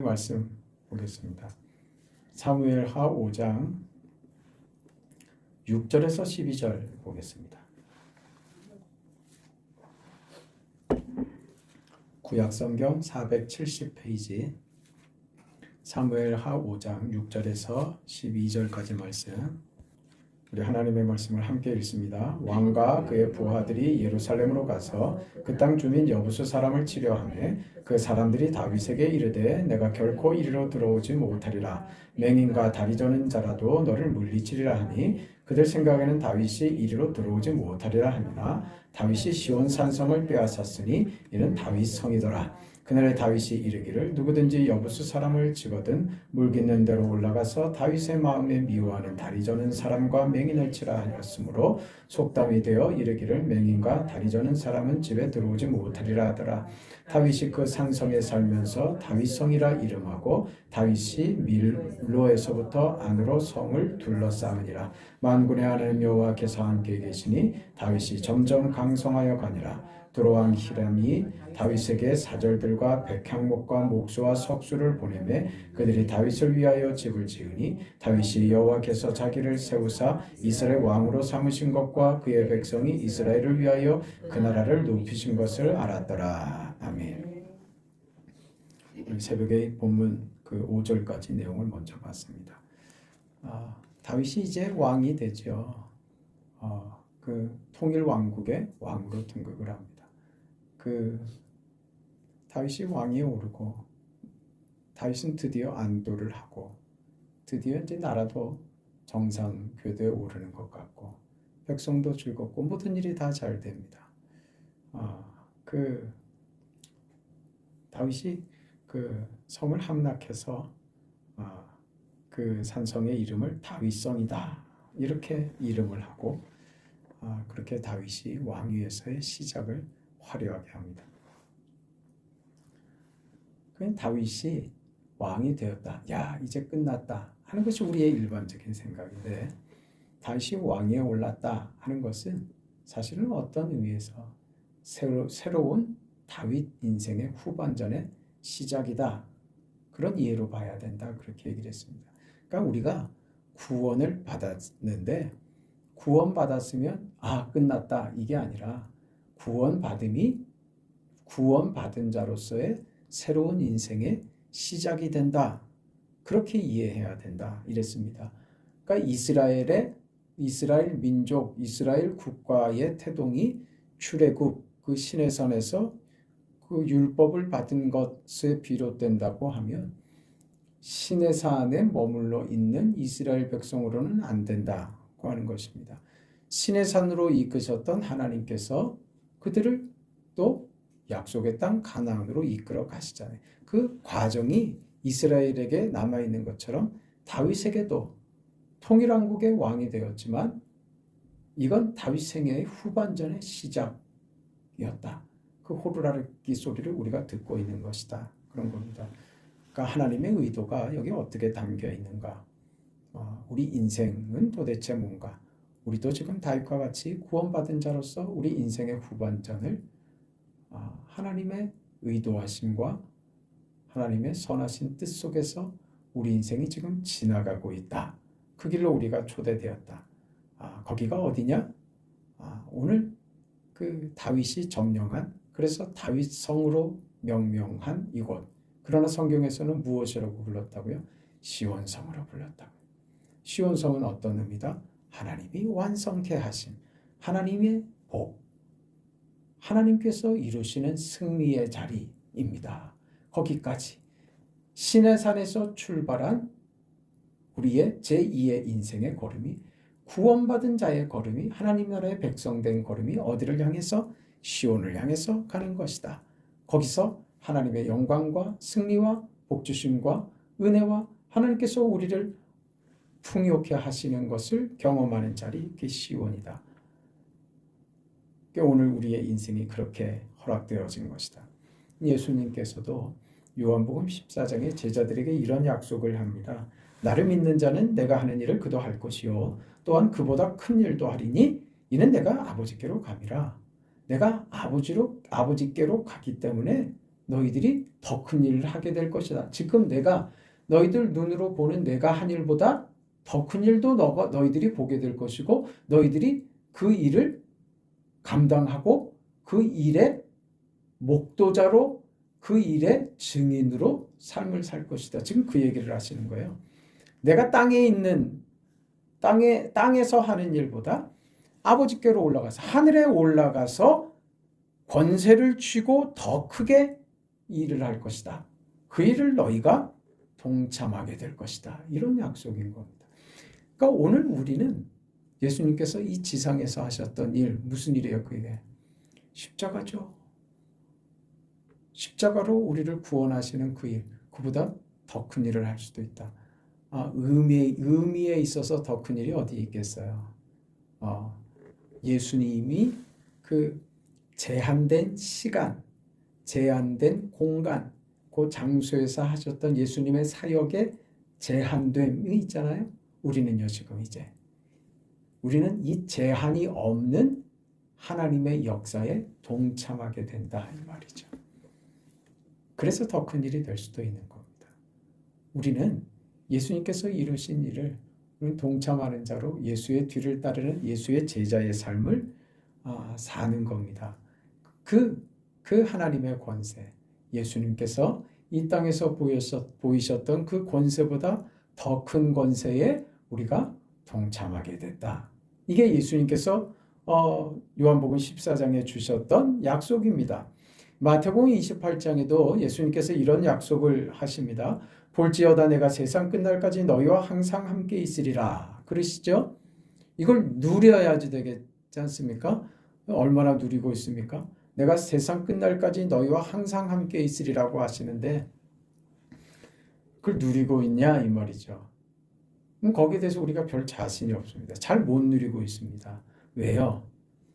말씀 보겠습니다. 사무엘하 5장 6절에서 12절 보겠습니다. 구약성경 470페이지 사무엘하 5장 6절에서 12절까지 말씀, 우리 하나님의 말씀을 함께 읽습니다. 왕과 그의 부하들이 예루살렘으로 가서 그 땅 주민 여부수 사람을 치려하매 그 사람들이 다윗에게 이르되 내가 결코 이리로 들어오지 못하리라. 맹인과 다리 저는 자라도 너를 물리치리라 하니 그들 생각에는 다윗이 이리로 들어오지 못하리라 하니라. 다윗이 시온 산성을 빼앗았으니 이는 다윗 성이더라. 그날에 다윗이 이르기를 누구든지 여부수 사람을 치거든 물깃는 대로 올라가서 다윗의 마음에 미워하는 다리 저는 사람과 맹인을 치라 하였으므로 속담이 되어 이르기를 맹인과 다리 저는 사람은 집에 들어오지 못하리라 하더라. 다윗이 그 산성에 살면서 다윗성이라 이름하고 다윗이 밀로에서부터 안으로 성을 둘러싸으니라. 만군의 하나님 여호와께서 함께 계시니 다윗이 점점 강성하여 가니라. 두로왕 히람이 다윗에게 사절들과 백향목과 목수와 석수를 보내매 그들이 다윗을 위하여 집을 지으니 다윗이 여호와께서 자기를 세우사 이스라엘 왕으로 삼으신 것과 그의 백성이 이스라엘을 위하여 그 나라를 높이신 것을 알았더라. 아멘. 새벽에 본문 그 5절까지 내용을 먼저 봤습니다. 다윗이 이제 왕이 되죠. 그 통일 왕국의 왕으로 등극을 합니다. 다윗이 왕위에 오르고 다윗은 드디어 안도를 하고 드디어 이제 나라도 정상 궤도에 오르는 것 같고 백성도 즐겁고 모든 일이 다 잘 됩니다. 다윗이 그 성을 함락해서 그 산성의 이름을 다윗성이다 이렇게 이름을 하고 그렇게 다윗이 왕위에서의 시작을 화려하게 합니다. 그냥 다윗이 왕이 되었다. 야, 이제 끝났다 하는 것이 우리의 일반적인 생각인데 다윗이 왕위에 올랐다 하는 것은 사실은 어떤 의미에서 새로운 다윗 인생의 후반전의 시작이다. 그런 이해로 봐야 된다. 그렇게 얘기를 했습니다. 그러니까 우리가 구원을 받았는데 구원받았으면 끝났다 이게 아니라 구원받은 자로서의 새로운 인생의 시작이 된다. 그렇게 이해해야 된다. 이랬습니다. 그러니까 이스라엘 민족, 이스라엘 국가의 태동이 출애굽 그 시내산에서 그 율법을 받은 것에 비롯된다고 하면 시내산에 머물러 있는 이스라엘 백성으로는 안 된다고 하는 것입니다. 시내산으로 이끄셨던 하나님께서 그들을 또 약속의 땅 가나안으로 이끌어 가시잖아요. 그 과정이 이스라엘에게 남아있는 것처럼 다윗에게도 통일왕국의 왕이 되었지만 이건 다윗 생애의 후반전의 시작이었다. 그 호루라기 소리를 우리가 듣고 있는 것이다. 그런 겁니다. 그러니까 하나님의 의도가 여기 어떻게 담겨 있는가? 우리 인생은 도대체 뭔가? 우리도 지금 다윗과 같이 구원받은 자로서 우리 인생의 후반전을 하나님의 의도하심과 하나님의 선하신 뜻 속에서 우리 인생이 지금 지나가고 있다. 그 길로 우리가 초대되었다. 거기가 어디냐? 오늘 그 다윗이 점령한 그래서 다윗성으로 명명한 이곳. 그러나 성경에서는 무엇이라고 불렀다고요? 시온성으로 불렀다고요. 시온성은 어떤 의미다? 하나님이 완성케 하신 하나님의 복, 하나님께서 이루시는 승리의 자리입니다. 거기까지 시내산에서 출발한 우리의 제2의 인생의 걸음이 구원받은 자의 걸음이 하나님 나라의 백성된 걸음이 어디를 향해서? 시온을 향해서 가는 것이다. 거기서 하나님의 영광과 승리와 복주심과 은혜와 하나님께서 우리를 풍요케 하시는 것을 경험하는 자리, 그게 시온이다. 오늘 우리의 인생이 그렇게 허락되어진 것이다. 예수님께서도 요한복음 14장에 제자들에게 이런 약속을 합니다. 나를 믿는 자는 내가 하는 일을 그도 할 것이요 또한 그보다 큰 일도 하리니 이는 내가 아버지께로 감이라. 내가 아버지께로 가기 때문에 너희들이 더 큰 일을 하게 될 것이다. 지금 내가 너희들 눈으로 보는 내가 한 일보다 더 큰 일도 너희들이 보게 될 것이고 너희들이 그 일을 감당하고 그 일의 목도자로 그 일의 증인으로 삶을 살 것이다. 지금 그 얘기를 하시는 거예요. 내가 땅에서 하는 일보다 아버지께로 올라가서 하늘에 올라가서 권세를 쥐고 더 크게 일을 할 것이다. 그 일을 너희가 동참하게 될 것이다. 이런 약속인 겁니다. 그러니까 오늘 우리는 예수님께서 이 지상에서 하셨던 일, 무슨 일이에요? 그게 십자가죠. 십자가로 우리를 구원하시는 그 일, 그보다 더 큰 일을 할 수도 있다. 의미에 있어서 더 큰 일이 어디 있겠어요? 예수님이 그 제한된 시간, 제한된 공간, 그 장소에서 하셨던 예수님의 사역의 제한됨이 있잖아요. 우리는요, 지금 이제. 우리는 이 제한이 없는 하나님의 역사에 동참하게 된다, 이 말이죠. 그래서 더 큰 일이 될 수도 있는 겁니다. 우리는 예수님께서 이루신 일을 동참하는 자로 예수의 뒤를 따르는 예수의 제자의 삶을 사는 겁니다. 그 하나님의 권세, 예수님께서 이 땅에서 보이셨던 그 권세보다 더 큰 권세에 우리가 동참하게 됐다. 이게 예수님께서 요한복음 14장에 주셨던 약속입니다. 마태복음 28장에도 예수님께서 이런 약속을 하십니다. 볼지어다 내가 세상 끝날까지 너희와 항상 함께 있으리라. 그러시죠? 이걸 누려야지 되겠지 않습니까? 얼마나 누리고 있습니까? 내가 세상 끝날까지 너희와 항상 함께 있으리라고 하시는데 그걸 누리고 있냐 이 말이죠. 거기에 대해서 우리가 별 자신이 없습니다. 잘 못 누리고 있습니다. 왜요?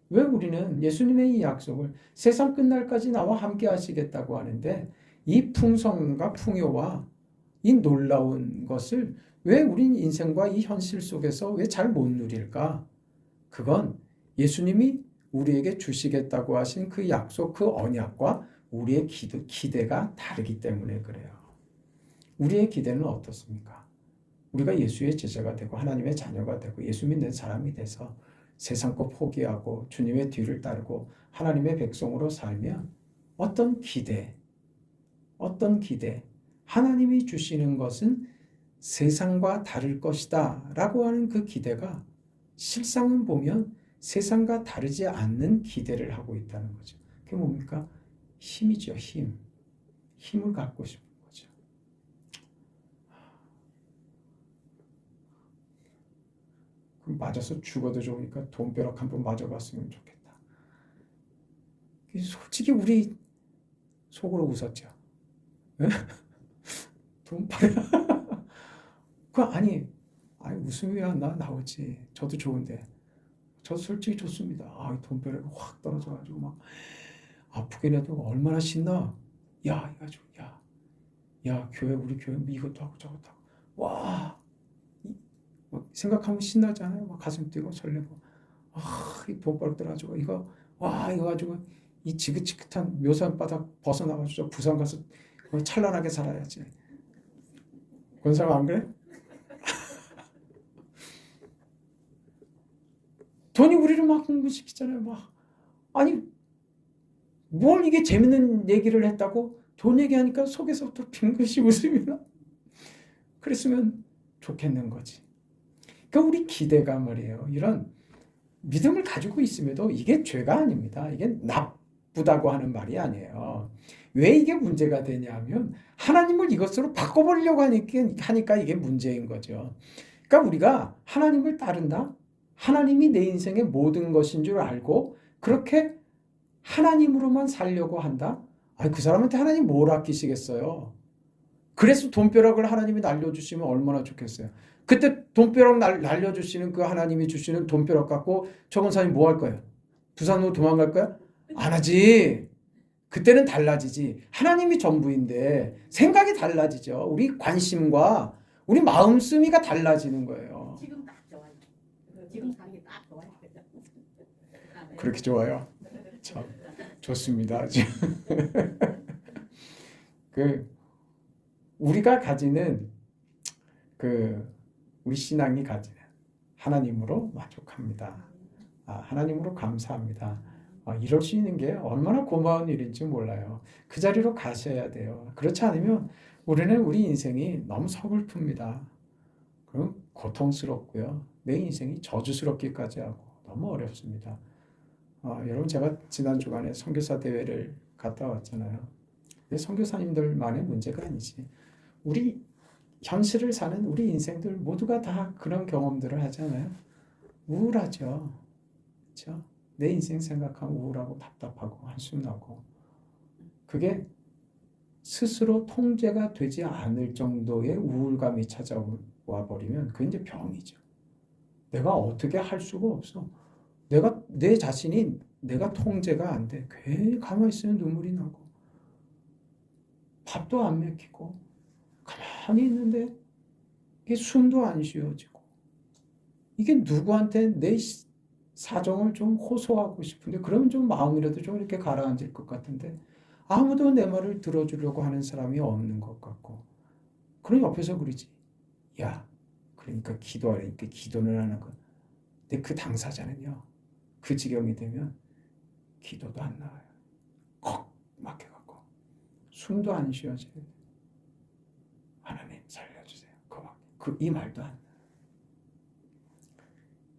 왜 우리는 예수님의 이 약속을 세상 끝날까지 나와 함께 하시겠다고 하는데 이 풍성과 풍요와 이 놀라운 것을 왜 우린 인생과 이 현실 속에서 왜 잘 못 누릴까? 그건 예수님이 우리에게 주시겠다고 하신 그 약속, 그 언약과 우리의 기대가 다르기 때문에 그래요. 우리의 기대는 어떻습니까? 우리가 예수의 제자가 되고 하나님의 자녀가 되고 예수 믿는 사람이 돼서 세상 것 포기하고 주님의 뒤를 따르고 하나님의 백성으로 살면 어떤 기대, 하나님이 주시는 것은 세상과 다를 것이다 라고 하는 그 기대가 실상은 보면 세상과 다르지 않는 기대를 하고 있다는 거죠. 그게 뭡니까? 힘이죠. 힘을 갖고 싶은 거죠. 그럼 맞아서 죽어도 좋으니까 돈벼락 한번 맞아봤으면 좋겠다. 솔직히 우리 속으로 웃었죠. 돈벼락. 아니 웃음이야 나오지. 저도 좋은데. 저도 솔직히 좋습니다. 돈벼락이 확 떨어져가지고 막 아프긴 해도 얼마나 신나. 야 이가지고 야 우리 교회 이것도 하고 저것도 하고 와 막 생각하면 신나잖아요. 막 가슴 뛰고 설레고 이 돈벼락 떨어지고 이거 가지고 이 지긋지긋한 묘산 바닥 벗어나가지고 부산 가서 찬란하게 살아야지. 권사가 안 그래? 돈이 우리를 막 흥분시키잖아요. 뭘 이게 재밌는 얘기를 했다고 돈 얘기하니까 속에서부터 빙긋이 웃음이 나. 그랬으면 좋겠는 거지. 그러니까 우리 기대가 말이에요. 이런 믿음을 가지고 있음에도 이게 죄가 아닙니다. 이게 나쁘다고 하는 말이 아니에요. 왜 이게 문제가 되냐면 하나님을 이것으로 바꿔버리려고 하니까 이게 문제인 거죠. 그러니까 우리가 하나님을 따른다? 하나님이 내 인생의 모든 것인 줄 알고 그렇게 하나님으로만 살려고 한다? 그 사람한테 하나님 뭘 아끼시겠어요? 그래서 돈벼락을 하나님이 날려주시면 얼마나 좋겠어요. 그때 돈벼락 날려주시는 그 하나님이 주시는 돈벼락 갖고 저 권사님 뭐 할 거예요? 부산으로 도망갈 거야? 안 하지. 그때는 달라지지. 하나님이 전부인데 생각이 달라지죠. 우리 관심과 우리 마음씀이가 달라지는 거예요. 지금 딱 좋아요. 지금 사는 게 딱 좋아요. 그렇게 좋아요? 참 좋습니다. 그 우리가 가지는 그 우리 신앙이 가지는 하나님으로 만족합니다. 하나님으로 감사합니다. 이럴 수 있는 게 얼마나 고마운 일인지 몰라요. 그 자리로 가셔야 돼요. 그렇지 않으면 우리는 우리 인생이 너무 서글픕니다. 그럼 고통스럽고요. 내 인생이 저주스럽기까지 하고 너무 어렵습니다. 여러분 제가 지난 주간에 선교사 대회를 갔다 왔잖아요. 근데 선교사님들만의 문제가 아니지. 우리 현실을 사는 우리 인생들 모두가 다 그런 경험들을 하잖아요. 우울하죠. 그렇죠? 내 인생 생각하면 우울하고 답답하고 한숨 나고 그게 스스로 통제가 되지 않을 정도의 우울감이 찾아와 버리면 그게 이제 병이죠. 내가 어떻게 할 수가 없어. 내 자신이 내가 통제가 안 돼. 괜히 가만히 있으면 눈물이 나고 밥도 안 먹히고 가만히 있는데 이게 숨도 안 쉬어지고 이게 누구한테 내 사정을 좀 호소하고 싶은데 그러면 좀 마음이라도 좀 이렇게 가라앉을 것 같은데 아무도 내 말을 들어주려고 하는 사람이 없는 것 같고 그럼 옆에서 그러지. 야, 그러니까 기도하라니까 기도는 하는 거. 근데 그 당사자는요. 그 지경이 되면 기도도 안 나와요. 컥 막혀갖고 숨도 안 쉬어져요. 하나님 살려주세요. 이 말도 안 나와요.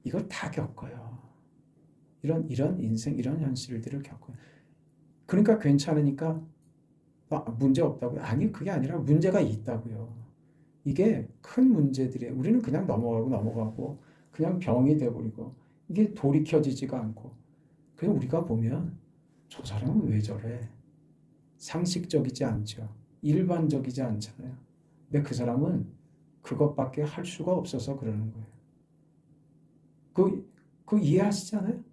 이걸 다 겪어요. 이런 인생, 이런 현실들을 겪어요. 그러니까 괜찮으니까 문제 없다고요? 아니, 그게 아니라 문제가 있다고요. 이게 큰 문제들이에요. 우리는 그냥 넘어가고 그냥 병이 돼버리고 이게 돌이켜지지가 않고 그냥 우리가 보면 저 사람은 왜 저래? 상식적이지 않죠. 일반적이지 않잖아요. 근데 그 사람은 그것밖에 할 수가 없어서 그러는 거예요. 그 이해하시잖아요?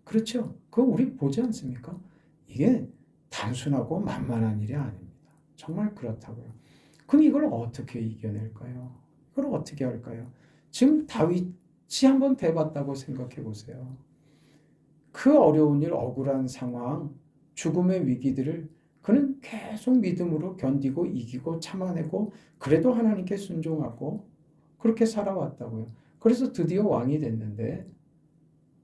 그렇죠? 그거 우리 보지 않습니까? 이게 단순하고 만만한 일이 아닙니다. 정말 그렇다고요. 그럼 이걸 어떻게 이겨낼까요? 이걸 어떻게 할까요? 지금 다윗이 한번 돼봤다고 생각해 보세요. 그 어려운 일, 억울한 상황, 죽음의 위기들을 그는 계속 믿음으로 견디고 이기고 참아내고 그래도 하나님께 순종하고 그렇게 살아왔다고요. 그래서 드디어 왕이 됐는데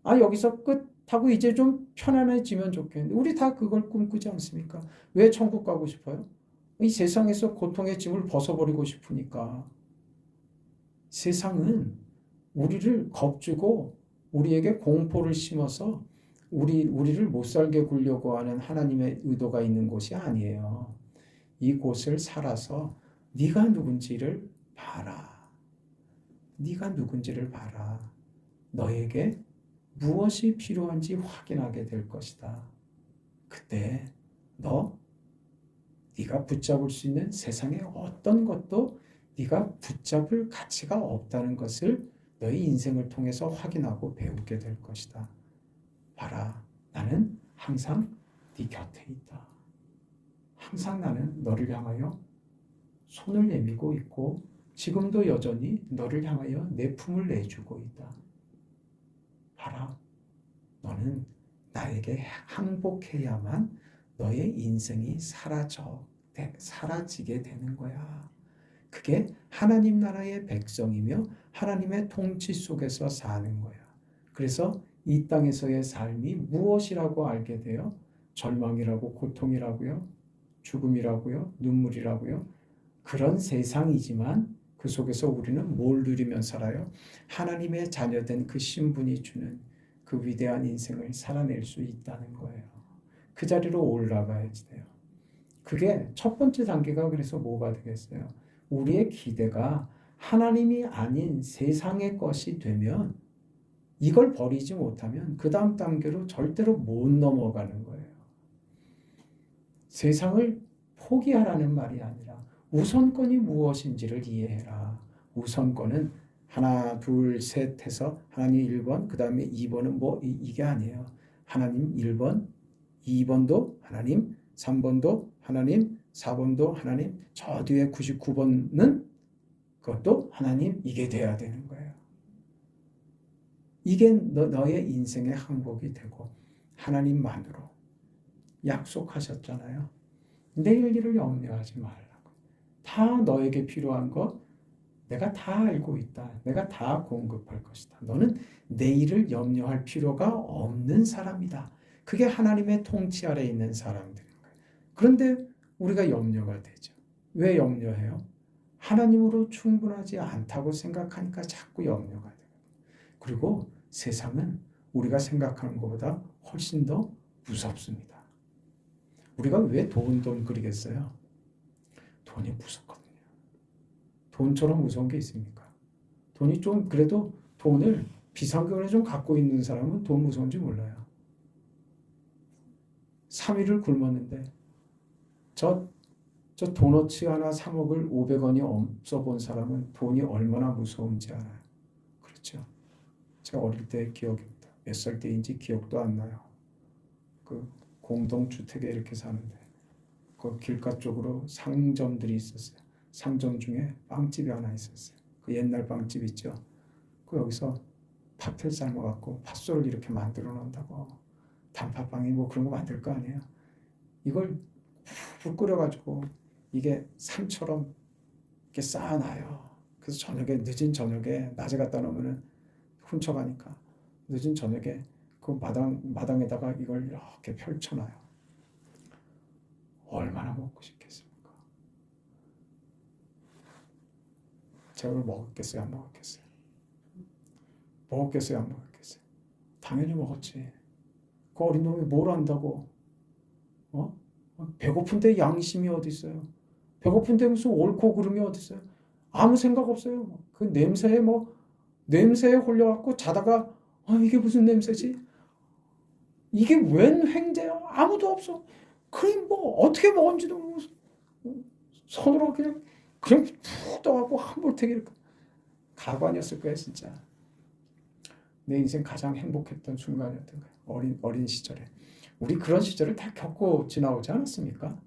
여기서 끝하고 이제 좀 편안해지면 좋겠는데 우리 다 그걸 꿈꾸지 않습니까? 왜 천국 가고 싶어요? 이 세상에서 고통의 짐을 벗어버리고 싶으니까. 세상은 우리를 겁주고 우리에게 공포를 심어서 우리를 못 살게 굴려고 하는 하나님의 의도가 있는 곳이 아니에요. 이곳을 살아서 네가 누군지를 봐라. 네가 누군지를 봐라. 너에게 무엇이 필요한지 확인하게 될 것이다. 그때 네가 붙잡을 수 있는 세상의 어떤 것도 네가 붙잡을 가치가 없다는 것을 너의 인생을 통해서 확인하고 배우게 될 것이다. 봐라, 나는 항상 네 곁에 있다. 항상 나는 너를 향하여 손을 내밀고 있고 지금도 여전히 너를 향하여 내 품을 내주고 있다. 봐라, 너는 나에게 항복해야만 너의 인생이 사라지게 되는 거야. 그게 하나님 나라의 백성이며 하나님의 통치 속에서 사는 거야. 그래서 이 땅에서의 삶이 무엇이라고 알게 돼요? 절망이라고, 고통이라고요, 죽음이라고요, 눈물이라고요. 그런 세상이지만 그 속에서 우리는 뭘 누리며 살아요? 하나님의 자녀된 그 신분이 주는 그 위대한 인생을 살아낼 수 있다는 거예요. 그 자리로 올라가야지 돼요. 그게 첫 번째 단계가 그래서 뭐가 되겠어요? 우리의 기대가 하나님이 아닌 세상의 것이 되면 이걸 버리지 못하면 그 다음 단계로 절대로 못 넘어가는 거예요. 세상을 포기하라는 말이 아니라 우선권이 무엇인지를 이해해라. 우선권은 하나, 둘, 셋 해서 하나님 1번, 그 다음에 2번은 이게 아니에요. 하나님 1번, 2번도 하나님, 3번도 하나님, 4번도 하나님, 저 뒤에 99번은 그것도 하나님, 이게 돼야 되는 거예요. 이게 너의 인생의 항복이 되고 하나님만으로 약속하셨잖아요. 내일 일을 염려하지 말라고. 다 너에게 필요한 것 내가 다 알고 있다. 내가 다 공급할 것이다. 너는 내일을 염려할 필요가 없는 사람이다. 그게 하나님의 통치 아래에 있는 사람들인 거예요. 그런데 우리가 염려가 되죠. 왜 염려해요? 하나님으로 충분하지 않다고 생각하니까 자꾸 염려가 돼요. 그리고 세상은 우리가 생각하는 것보다 훨씬 더 무섭습니다. 우리가 왜 돈 그리겠어요? 돈이 무섭거든요. 돈처럼 무서운 게 있습니까? 돈이 좀 그래도 돈을 비상금을 좀 갖고 있는 사람은 돈 무서운지 몰라요. 3일을 굶었는데 저 도너츠 하나 사 먹을 500원이 없어 본 사람은 돈이 얼마나 무서운지 알아요. 그렇죠? 제가 어릴 때 기억입니다. 몇 살 때인지 기억도 안 나요. 그 공동주택에 이렇게 사는데 그 길가 쪽으로 상점들이 있었어요. 상점 중에 빵집이 하나 있었어요. 그 옛날 빵집 있죠. 그 여기서 팥을 삶아갖고 팥소를 이렇게 만들어 놓는다고. 단팥빵이 뭐 그런 거 만들 거 아니에요. 이걸 푹 끓여가지고 이게 산처럼 이렇게 쌓아놔요. 그래서 저녁에 늦은 저녁에 낮에 갖다 놓으면은 훔쳐가니까 늦은 저녁에 그 마당에다가 이걸 이렇게 펼쳐놔요. 얼마나 먹고 싶겠습니까? 제가 그걸 먹었겠어요? 안 먹었겠어요? 먹었겠어요? 안 먹었겠어요? 당연히 먹었지. 그 어린 놈이 뭘 안다고? 배고픈데 양심이 어디 있어요? 배고픈데 무슨 옳고 그름이 어디 있어요? 아무 생각 없어요. 그 냄새에 홀려갖고 자다가 이게 무슨 냄새지? 이게 웬 횡재야? 아무도 없어. 그럼 뭐 어떻게 먹은지도 모르고 손으로 그냥 푹 떠갖고 한볼택 이렇게 가관이었을 거예요, 진짜. 내 인생 가장 행복했던 순간이었던 거예요. 어린 시절에. 우리 그런 시절을 다 겪고 지나오지 않았습니까?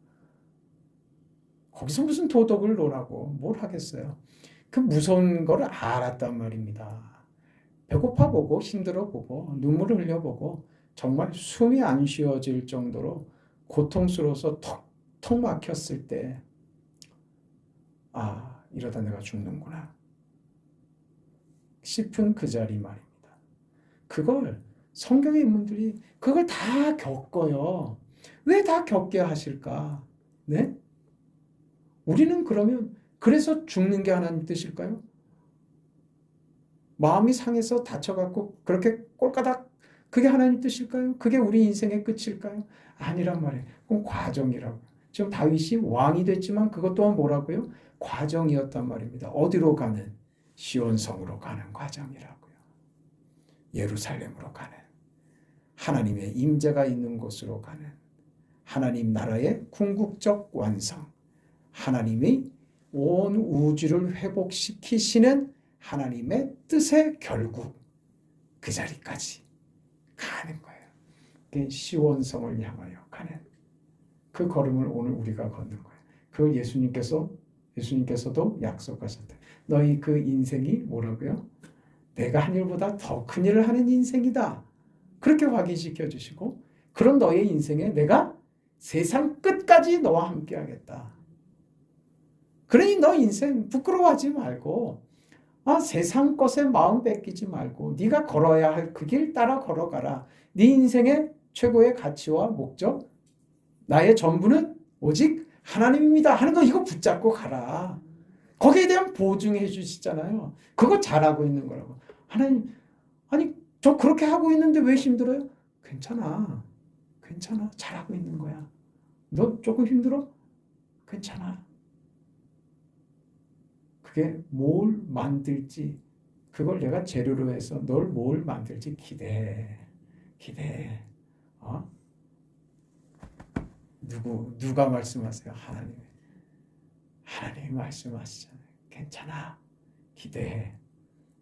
거기서 무슨 도덕을 논하고 뭘 하겠어요. 그 무서운 걸 알았단 말입니다. 배고파 보고 힘들어 보고 눈물을 흘려 보고 정말 숨이 안 쉬어질 정도로 고통스러워서 턱 막혔을 때 이러다 내가 죽는구나 싶은 그 자리 말입니다. 그걸 성경의 인물들이 그걸 다 겪어요. 왜 다 겪게 하실까? 네? 우리는 그러면 그래서 죽는 게 하나님 뜻일까요? 마음이 상해서 다쳐갖고 그렇게 꼴까닥 그게 하나님 뜻일까요? 그게 우리 인생의 끝일까요? 아니란 말이에요. 그건 과정이라고. 지금 다윗이 왕이 됐지만 그것 또한 뭐라고요? 과정이었단 말입니다. 어디로 가는? 시온성으로 가는 과정이라고요. 예루살렘으로 가는 하나님의 임재가 있는 곳으로 가는 하나님 나라의 궁극적 완성, 하나님이 온 우주를 회복시키시는 하나님의 뜻의 결국 그 자리까지 가는 거예요. 그게 시온성을 향하여 가는 그 걸음을 오늘 우리가 걷는 거예요. 그 예수님께서도 약속하셨다. 너희 그 인생이 뭐라고요? 내가 한 일보다 더 큰 일을 하는 인생이다. 그렇게 확인시켜 주시고 그런 너의 인생에 내가 세상 끝까지 너와 함께 하겠다. 그러니 너 인생 부끄러워하지 말고 세상 것에 마음 뺏기지 말고 네가 걸어야 할 그 길 따라 걸어가라. 네 인생의 최고의 가치와 목적, 나의 전부는 오직 하나님입니다 하는 거 이거 붙잡고 가라. 거기에 대한 보증해 주시잖아요. 그거 잘하고 있는 거라고. 하나님, 아니 저 그렇게 하고 있는데 왜 힘들어요? 괜찮아. 잘하고 있는 거야. 너 조금 힘들어? 괜찮아. 그게 뭘 만들지, 그걸 내가 재료로 해서 널 뭘 만들지 기대해. 누가 말씀하세요? 하나님이 말씀하시잖아요. 괜찮아. 기대해.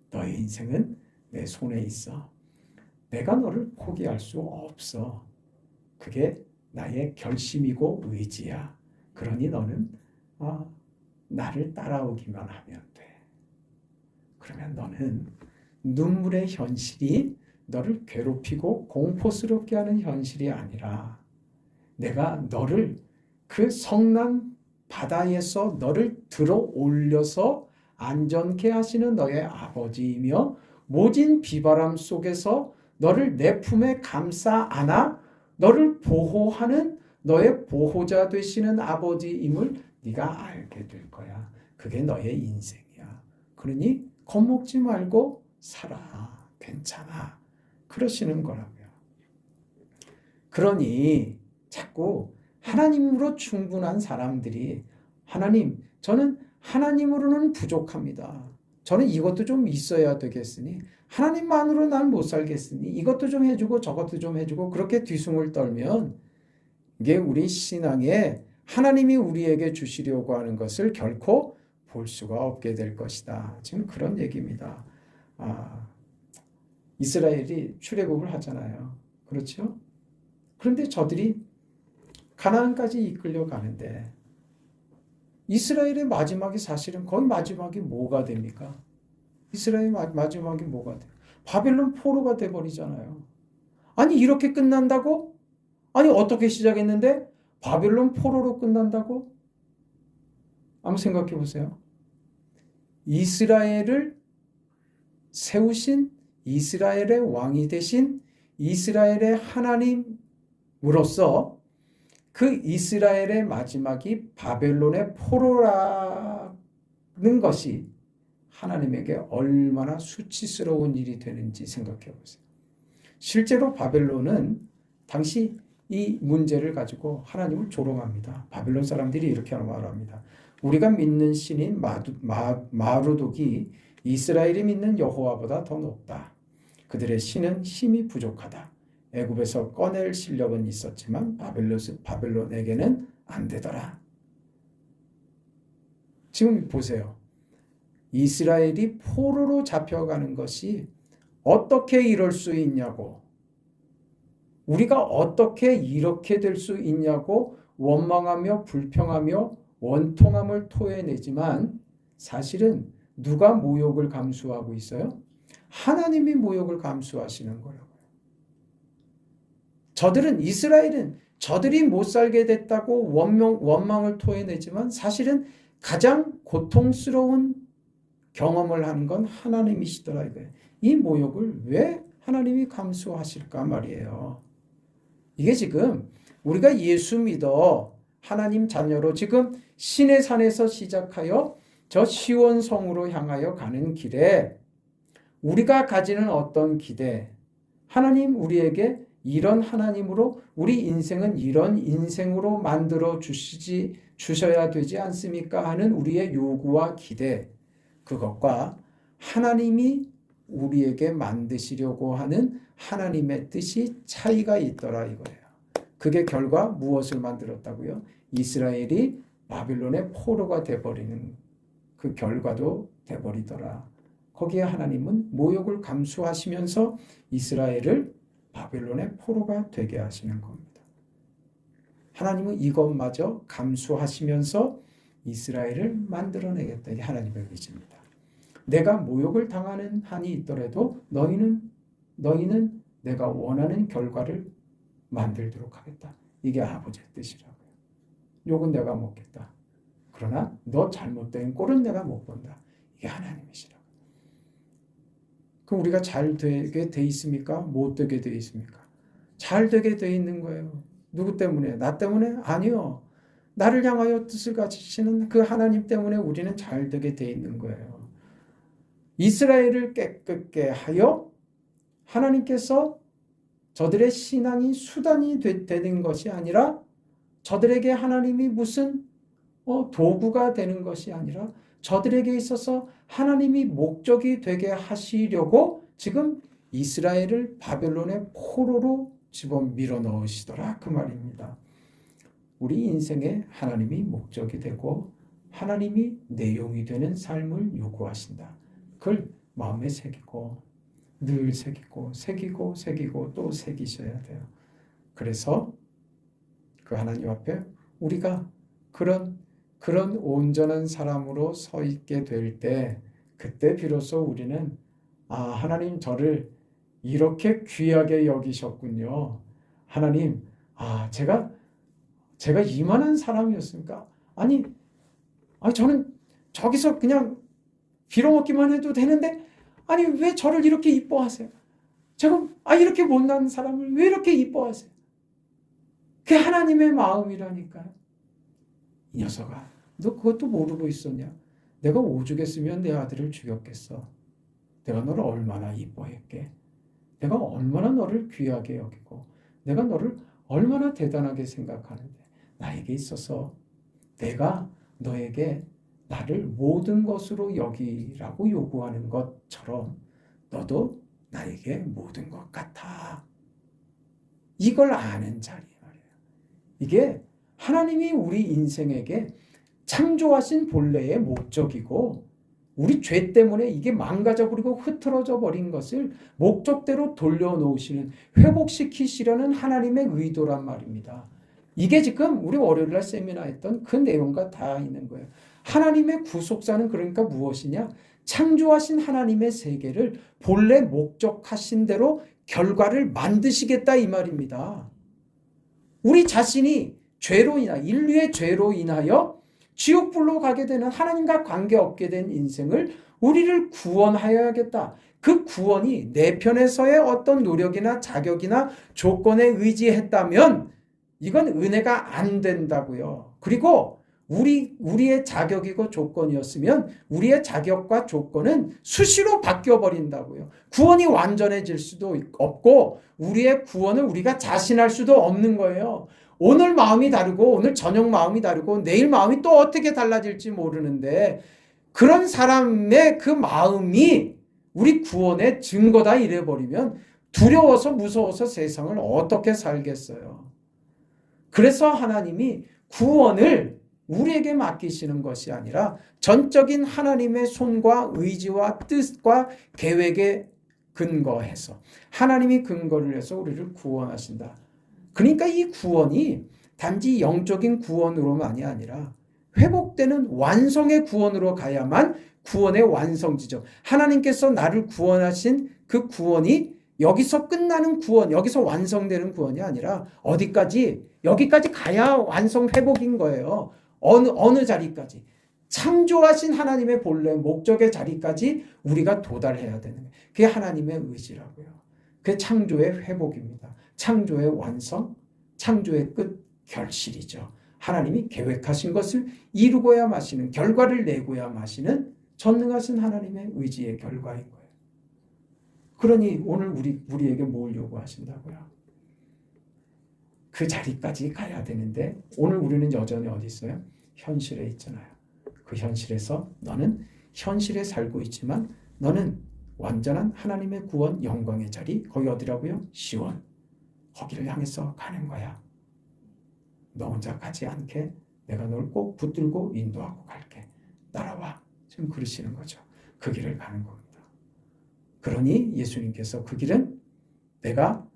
너의 인생은 내 손에 있어. 내가 너를 포기할 수 없어. 그게 나의 결심이고 의지야. 그러니 너는 나를 따라오기만 하면 돼. 그러면 너는 눈물의 현실이 너를 괴롭히고 공포스럽게 하는 현실이 아니라 내가 너를 그 성난 바다에서 너를 들어 올려서 안전케 하시는 너의 아버지이며 모진 비바람 속에서 너를 내 품에 감싸 안아 너를 보호하는 너의 보호자 되시는 아버지임을 네가 알게 될 거야. 그게 너의 인생이야. 그러니 겁먹지 말고 살아. 괜찮아. 그러시는 거라고요. 그러니 자꾸 하나님으로 충분한 사람들이 하나님, 저는 하나님으로는 부족합니다. 저는 이것도 좀 있어야 되겠으니 하나님만으로 난 못 살겠으니 이것도 좀 해주고 저것도 좀 해주고 그렇게 뒤숭을 떨면 이게 우리 신앙에 하나님이 우리에게 주시려고 하는 것을 결코 볼 수가 없게 될 것이다. 지금 그런 얘기입니다. 이스라엘이 출애굽을 하잖아요. 그렇죠? 그런데 저들이 가나안까지 이끌려 가는데 이스라엘의 마지막이 사실은 거의 마지막이 뭐가 됩니까? 이스라엘의 마지막이 뭐가 돼요? 바벨론 포로가 돼버리잖아요. 아니 이렇게 끝난다고? 아니 어떻게 시작했는데 바벨론 포로로 끝난다고? 한번 생각해 보세요. 이스라엘을 세우신 이스라엘의 왕이 되신 이스라엘의 하나님으로서 그 이스라엘의 마지막이 바벨론의 포로라는 것이 하나님에게 얼마나 수치스러운 일이 되는지 생각해 보세요. 실제로 바벨론은 당시 이 문제를 가지고 하나님을 조롱합니다. 바벨론 사람들이 이렇게 말합니다. 우리가 믿는 신인 마루독이 이스라엘이 믿는 여호와보다 더 높다. 그들의 신은 힘이 부족하다. 애굽에서 꺼낼 실력은 있었지만 바벨론에게는 안 되더라. 지금 보세요. 이스라엘이 포로로 잡혀가는 것이 어떻게 이럴 수 있냐고, 우리가 어떻게 이렇게 될 수 있냐고 원망하며 불평하며 원통함을 토해내지만 사실은 누가 모욕을 감수하고 있어요? 하나님이 모욕을 감수하시는 거라고요. 이스라엘은 저들이 못 살게 됐다고 원망을 토해내지만 사실은 가장 고통스러운 경험을 하는 건 하나님이시더라 이거예요. 이 모욕을 왜 하나님이 감수하실까 말이에요. 이게 지금 우리가 예수 믿어 하나님 자녀로 지금 신의 산에서 시작하여 저 시온성으로 향하여 가는 길에 우리가 가지는 어떤 기대, 하나님 우리에게 이런 하나님으로 우리 인생은 이런 인생으로 만들어 주셔야 되지 않습니까? 하는 우리의 요구와 기대, 그것과 하나님이 우리에게 만드시려고 하는 하나님의 뜻이 차이가 있더라 이거예요. 그게 결과 무엇을 만들었다고요? 이스라엘이 바빌론의 포로가 돼버리는 그 결과도 돼버리더라. 거기에 하나님은 모욕을 감수하시면서 이스라엘을 바벨론의 포로가 되게 하시는 겁니다. 하나님은 이것마저 감수하시면서 이스라엘을 만들어내겠다. 이게 하나님의 의지입니다. 내가 모욕을 당하는 한이 있더라도 너희는 내가 원하는 결과를 만들도록 하겠다. 이게 아버지의 뜻이라고요. 욕은 내가 먹겠다. 그러나 너 잘못된 꼴은 내가 못 본다. 이게 하나님이시라고요. 그럼 우리가 잘 되게 돼 있습니까? 못 되게 돼 있습니까? 잘 되게 돼 있는 거예요. 누구 때문에? 나 때문에? 아니요. 나를 향하여 뜻을 가지시는 그 하나님 때문에 우리는 잘 되게 돼 있는 거예요. 이스라엘을 깨끗게 하여 하나님께서 저들의 신앙이 수단이 되는 것이 아니라 저들에게 하나님이 무슨 도구가 되는 것이 아니라 저들에게 있어서 하나님이 목적이 되게 하시려고 지금 이스라엘을 바벨론의 포로로 집어밀어 넣으시더라 그 말입니다. 우리 인생에 하나님이 목적이 되고 하나님이 내용이 되는 삶을 요구하신다. 그걸 마음에 새기고 늘 새기고 또 새기셔야 돼요. 그래서 그 하나님 앞에 우리가 그런 온전한 사람으로 서 있게 될 때 그때 비로소 우리는 하나님 저를 이렇게 귀하게 여기셨군요. 하나님 제가 제가 이만한 사람이었습니까? 아니 저는 저기서 그냥 빌어먹기만 해도 되는데 아니 왜 저를 이렇게 이뻐하세요? 제가 이렇게 못난 사람을 왜 이렇게 이뻐하세요? 그게 하나님의 마음이라니까요. 이 녀석아, 너 그것도 모르고 있었냐? 내가 오죽했으면 내 아들을 죽였겠어. 내가 너를 얼마나 이뻐했게. 내가 얼마나 너를 귀하게 여기고 내가 너를 얼마나 대단하게 생각하는데 나에게 있어서 내가 너에게 나를 모든 것으로 여기라고 요구하는 것처럼 너도 나에게 모든 것 같아. 이걸 아는 자리 말이에요. 이게 하나님이 우리 인생에게 창조하신 본래의 목적이고 우리 죄 때문에 이게 망가져 버리고 흐트러져 버린 것을 목적대로 돌려놓으시는 회복시키시려는 하나님의 의도란 말입니다. 이게 지금 우리 월요일날 세미나 했던 그 내용과 다 있는 거예요. 하나님의 구속사는 그러니까 무엇이냐? 창조하신 하나님의 세계를 본래 목적하신 대로 결과를 만드시겠다 이 말입니다. 우리 자신이 죄로 인하 인류의 죄로 인하여 지옥불로 가게 되는 하나님과 관계없게 된 인생을 우리를 구원하여야겠다. 그 구원이 내 편에서의 어떤 노력이나 자격이나 조건에 의지했다면 이건 은혜가 안 된다고요. 그리고 우리의 자격이고 조건이었으면 우리의 자격과 조건은 수시로 바뀌어버린다고요. 구원이 완전해질 수도 없고 우리의 구원을 우리가 자신할 수도 없는 거예요. 오늘 마음이 다르고 오늘 저녁 마음이 다르고 내일 마음이 또 어떻게 달라질지 모르는데 그런 사람의 그 마음이 우리 구원의 증거다 이래버리면 두려워서 무서워서 세상을 어떻게 살겠어요. 그래서 하나님이 구원을 우리에게 맡기시는 것이 아니라 전적인 하나님의 손과 의지와 뜻과 계획에 근거해서 하나님이 근거를 해서 우리를 구원하신다. 그러니까 이 구원이 단지 영적인 구원으로만이 아니라 회복되는 완성의 구원으로 가야만 구원의 완성지죠. 하나님께서 나를 구원하신 그 구원이 여기서 끝나는 구원, 여기서 완성되는 구원이 아니라 어디까지? 여기까지 가야 완성 회복인 거예요. 어느 자리까지? 창조하신 하나님의 본래 목적의 자리까지 우리가 도달해야 되는 거예요. 그게 하나님의 의지라고요. 그게 창조의 회복입니다. 창조의 완성, 창조의 끝 결실이죠. 하나님이 계획하신 것을 이루고야 마시는, 결과를 내고야 마시는 전능하신 하나님의 의지의 결과인 거예요. 그러니 오늘 우리에게 뭘 요구하신다고요? 그 자리까지 가야 되는데 오늘 우리는 여전히 어디 있어요? 현실에 있잖아요. 그 현실에서 너는 현실에 살고 있지만 너는 완전한 하나님의 구원 영광의 자리, 거기 어디라고요? 시온. 거기를 향해서 가는 거야. 너 혼자 가지 않게 내가 널 꼭 붙들고 인도하고 갈게. 따라와. 지금 그러시는 거죠. 그 길을 가는 겁니다. 그러니 예수님께서 그 길은 내가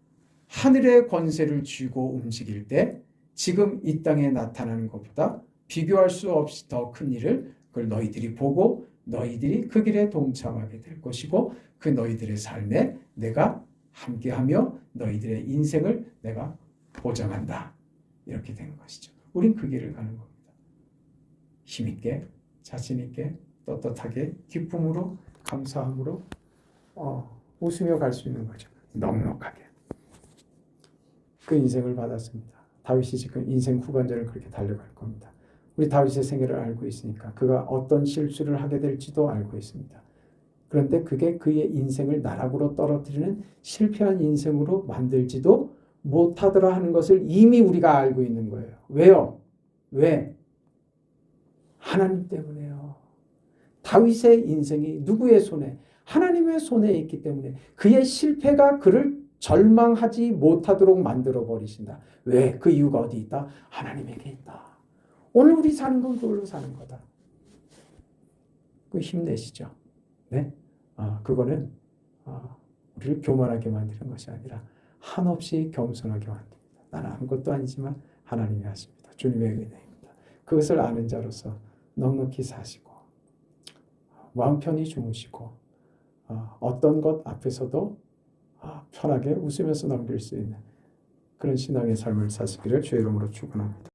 하늘의 권세를 쥐고 움직일 때 지금 이 땅에 나타나는 것보다 비교할 수 없이 더 큰 일을 그걸 너희들이 보고 너희들이 그 길에 동참하게 될 것이고 그 너희들의 삶에 내가 함께하며 너희들의 인생을 내가 보장한다. 이렇게 된 것이죠. 우린 그 길을 가는 겁니다. 힘있게, 자신있게, 떳떳하게, 기쁨으로, 감사함으로 웃으며 갈 수 있는 거죠. 넉넉하게. 그 인생을 받았습니다. 다윗이 지금 인생 후반전을 그렇게 달려갈 겁니다. 우리 다윗의 생애를 알고 있으니까 그가 어떤 실수를 하게 될지도 알고 있습니다. 그런데 그게 그의 인생을 나락으로 떨어뜨리는 실패한 인생으로 만들지도 못하더라 하는 것을 이미 우리가 알고 있는 거예요. 왜요? 왜? 하나님 때문에요. 다윗의 인생이 누구의 손에? 하나님의 손에 있기 때문에 그의 실패가 그를 절망하지 못하도록 만들어 버리신다. 왜? 그 이유가 어디 있다? 하나님에게 있다. 오늘 우리 사는 건 그걸로 사는 거다. 그 힘내시죠. 네? 그거는 우리를 교만하게 만드는 것이 아니라 한없이 겸손하게 만듭니다. 나는 아무것도 아니지만 하나님이 하십니다. 주님의 은혜입니다. 그것을 아는 자로서 넉넉히 사시고 마음 편히 주무시고 어떤 것 앞에서도 편하게 웃으면서 넘길 수 있는 그런 신앙의 삶을 사시기를 주의 이름으로 축원합니다.